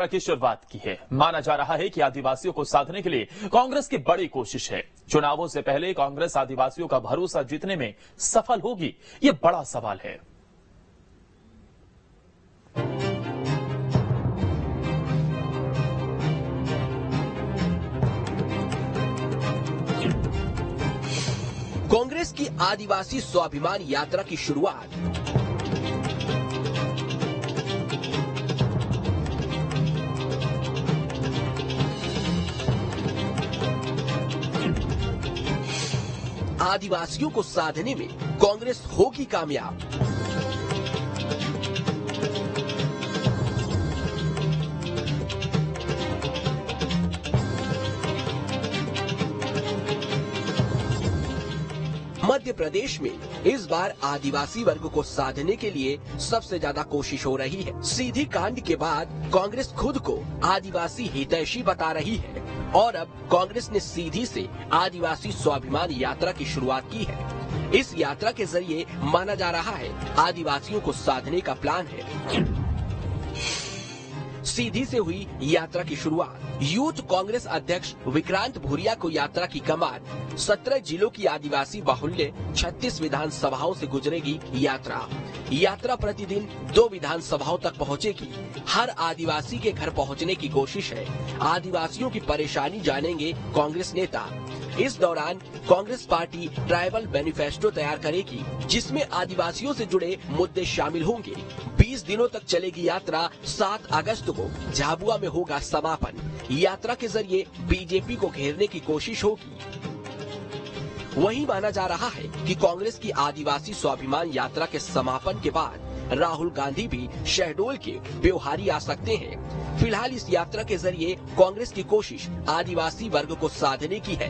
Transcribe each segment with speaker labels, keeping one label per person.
Speaker 1: की शुरुआत की है। माना जा रहा है कि आदिवासियों को साधने के लिए कांग्रेस की बड़ी कोशिश है। चुनावों से पहले कांग्रेस आदिवासियों का भरोसा जीतने में सफल होगी, ये बड़ा सवाल है।
Speaker 2: कांग्रेस की आदिवासी स्वाभिमान यात्रा की शुरुआत आदिवासियों को साधने में कांग्रेस होगी कामयाब। मध्य प्रदेश में इस बार आदिवासी वर्ग को साधने के लिए सबसे ज्यादा कोशिश हो रही है। सीधी कांड के बाद कांग्रेस खुद को आदिवासी हितैषी बता रही है और अब कांग्रेस ने सीधी से आदिवासी स्वाभिमान यात्रा की शुरुआत की है। इस यात्रा के जरिए माना जा रहा है आदिवासियों को साधने का प्लान है। सीधी से हुई यात्रा की शुरुआत। यूथ कांग्रेस अध्यक्ष विक्रांत भूरिया को यात्रा की कमान। 17 जिलों की आदिवासी बाहुल्य 36 विधानसभाओं से गुजरेगी यात्रा। यात्रा प्रतिदिन 2 विधानसभाओं तक पहुंचेगी। हर आदिवासी के घर पहुंचने की कोशिश है। आदिवासियों की परेशानी जानेंगे कांग्रेस नेता। इस दौरान कांग्रेस पार्टी ट्राइबल मैनिफेस्टो तैयार करेगी, जिसमें आदिवासियों से जुड़े मुद्दे शामिल होंगे। 20 दिनों तक चलेगी यात्रा। 7 अगस्त को झाबुआ में होगा समापन। यात्रा के जरिए बीजेपी को घेरने की कोशिश होगी। वहीं माना जा रहा है कि कांग्रेस की आदिवासी स्वाभिमान यात्रा के समापन के बाद राहुल गांधी भी शहडोल के ब्योहारी आ सकते हैं। फिलहाल इस यात्रा के जरिए कांग्रेस की कोशिश आदिवासी वर्ग को साधने की है।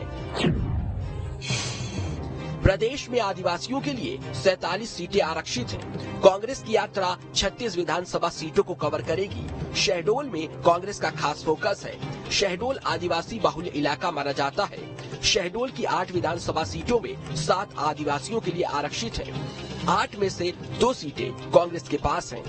Speaker 2: प्रदेश में आदिवासियों के लिए 47 सीटें आरक्षित हैं। कांग्रेस की यात्रा 36 विधानसभा सीटों को कवर करेगी। शहडोल में कांग्रेस का खास फोकस है। शहडोल आदिवासी बाहुल्य इलाका माना जाता है। शहडोल की 8 विधानसभा सीटों में 7 आदिवासियों के लिए आरक्षित है। 8 में से 2 सीटें कांग्रेस के पास हैं।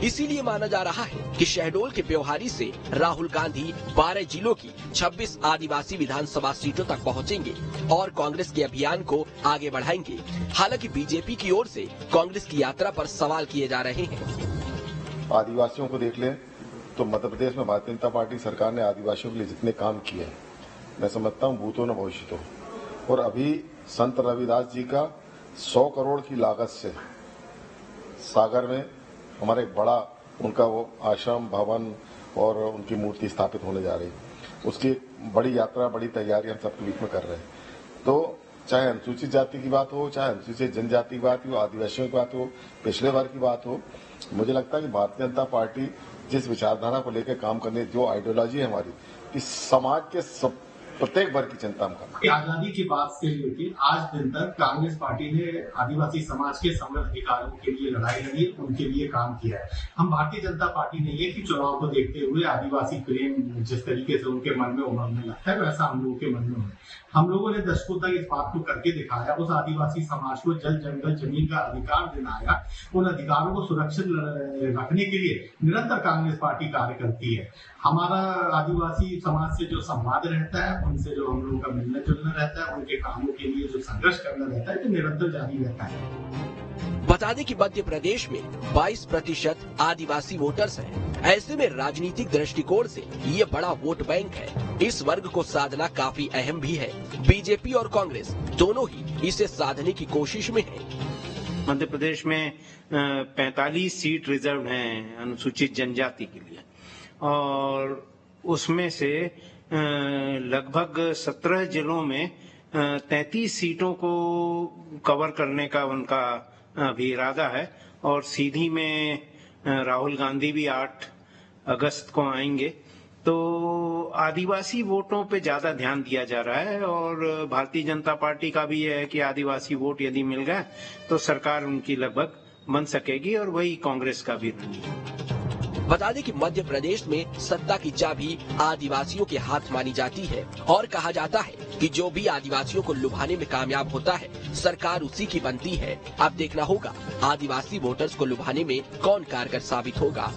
Speaker 2: इसीलिए माना जा रहा है कि शहडोल के ब्योहारी से राहुल गांधी 12 जिलों की 26 आदिवासी विधानसभा सीटों तक पहुंचेंगे और कांग्रेस के अभियान को आगे बढ़ाएंगे। हालांकि बीजेपी की ओर से कांग्रेस की यात्रा पर सवाल किए जा रहे हैं।
Speaker 3: आदिवासियों को देख लें तो मध्य प्रदेश में भारतीय जनता पार्टी सरकार ने आदिवासियों के लिए जितने काम किए हैं, मैं समझता हूँ भूतो न भविष्यतो। और अभी संत रविदास जी का 100 करोड़ की लागत से सागर में हमारा एक बड़ा उनका वो आश्रम भवन और उनकी मूर्ति स्थापित होने जा रही है। उसकी बड़ी यात्रा, बड़ी तैयारी हम सबके बीच में कर रहे हैं। तो चाहे अनुसूचित जाति की बात हो, चाहे अनुसूचित जनजाति की बात हो, आदिवासियों की बात हो, पिछड़े वर्ग की बात हो, मुझे लगता है कि भारतीय जनता पार्टी जिस विचारधारा को लेकर काम करने, जो आइडियोलॉजी है हमारी, कि समाज के प्रत्येक वर्ग की चिंता हम करना।
Speaker 4: आजादी के बाद से लेकर आज दिन तक कांग्रेस पार्टी ने आदिवासी समाज के समृद्ध अधिकारों के लिए लड़ाई लड़ी, उनके लिए काम किया है। हम भारतीय जनता पार्टी नहीं है कि चुनाव को देखते हुए आदिवासी प्रेम जिस तरीके से उनके मन में उमड़ने लगता है, वैसा हम लोगों के मन में है। हम लोगों ने दशकों तक इस बात को करके दिखाया। उस आदिवासी समाज को जल जंगल जमीन का अधिकार दिलाया। उन अधिकारों को सुरक्षित रखने के लिए निरंतर कांग्रेस पार्टी कार्य करती है। हमारा आदिवासी समाज से जो संवाद रहता है, उनसे जो हम लोगों का मिलना जुलना रहता है, उनके कामों के लिए जो संघर्ष करना रहता है, तो निरंतर जारी रहता है।
Speaker 2: बता दें कि मध्य प्रदेश में 22% आदिवासी वोटर्स हैं। ऐसे में राजनीतिक दृष्टिकोण से ये बड़ा वोट बैंक है। इस वर्ग को साधना काफी अहम भी है। बीजेपी और कांग्रेस दोनों ही इसे साधने की कोशिश में है।
Speaker 5: मध्य प्रदेश में 45 सीट रिजर्व हैं अनुसूचित जनजाति के लिए और उसमें से लगभग 17 जिलों में 33 सीटों को कवर करने का उनका अभी इरादा है। और सीधी में राहुल गांधी भी 8 अगस्त को आएंगे। तो आदिवासी वोटों पे ज्यादा ध्यान दिया जा रहा है और भारतीय जनता पार्टी का भी यह है कि आदिवासी वोट यदि मिल गए तो सरकार उनकी लगभग बन सकेगी और वही कांग्रेस का भी रही।
Speaker 2: बता दें कि मध्य प्रदेश में सत्ता की चाबी आदिवासियों के हाथ मानी जाती है और कहा जाता है कि जो भी आदिवासियों को लुभाने में कामयाब होता है, सरकार उसी की बनती है। अब देखना होगा आदिवासी वोटर्स को लुभाने में कौन कारगर साबित होगा।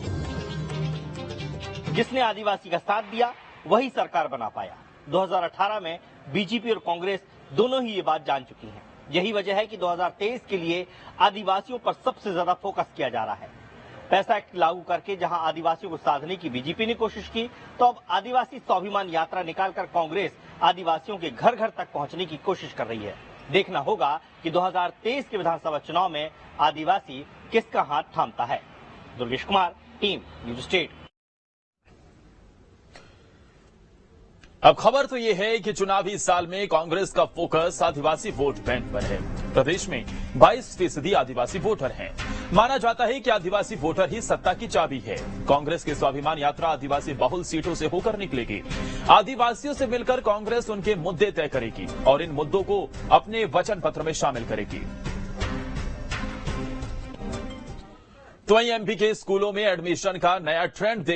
Speaker 6: जिसने आदिवासी का साथ दिया वही सरकार बना पाया। 2018 में बीजेपी और कांग्रेस दोनों ही ये बात जान चुकी हैं। यही वजह है कि 2023 के लिए आदिवासियों पर सबसे ज्यादा फोकस किया जा रहा है। पैसा एक्ट लागू करके जहां आदिवासियों को साधने की बीजेपी ने कोशिश की, तो अब आदिवासी स्वाभिमान यात्रा निकालकर कांग्रेस आदिवासियों के घर घर तक पहुंचने की कोशिश कर रही है। देखना होगा कि 2023 के विधानसभा चुनाव में आदिवासी किसका हाथ थामता है। Durgesh Kumar, team news state.
Speaker 1: अब खबर तो यह है कि चुनावी साल में कांग्रेस का फोकस आदिवासी वोट बैंक पर है। प्रदेश में 22% आदिवासी वोटर हैं। माना जाता है कि आदिवासी वोटर ही सत्ता की चाबी है। कांग्रेस की स्वाभिमान यात्रा आदिवासी बहुल सीटों से होकर निकलेगी। आदिवासियों से मिलकर कांग्रेस उनके मुद्दे तय करेगी और इन मुद्दों को अपने वचन पत्र में शामिल करेगी। तो वहीं एमपी के स्कूलों में एडमिशन का नया ट्रेंड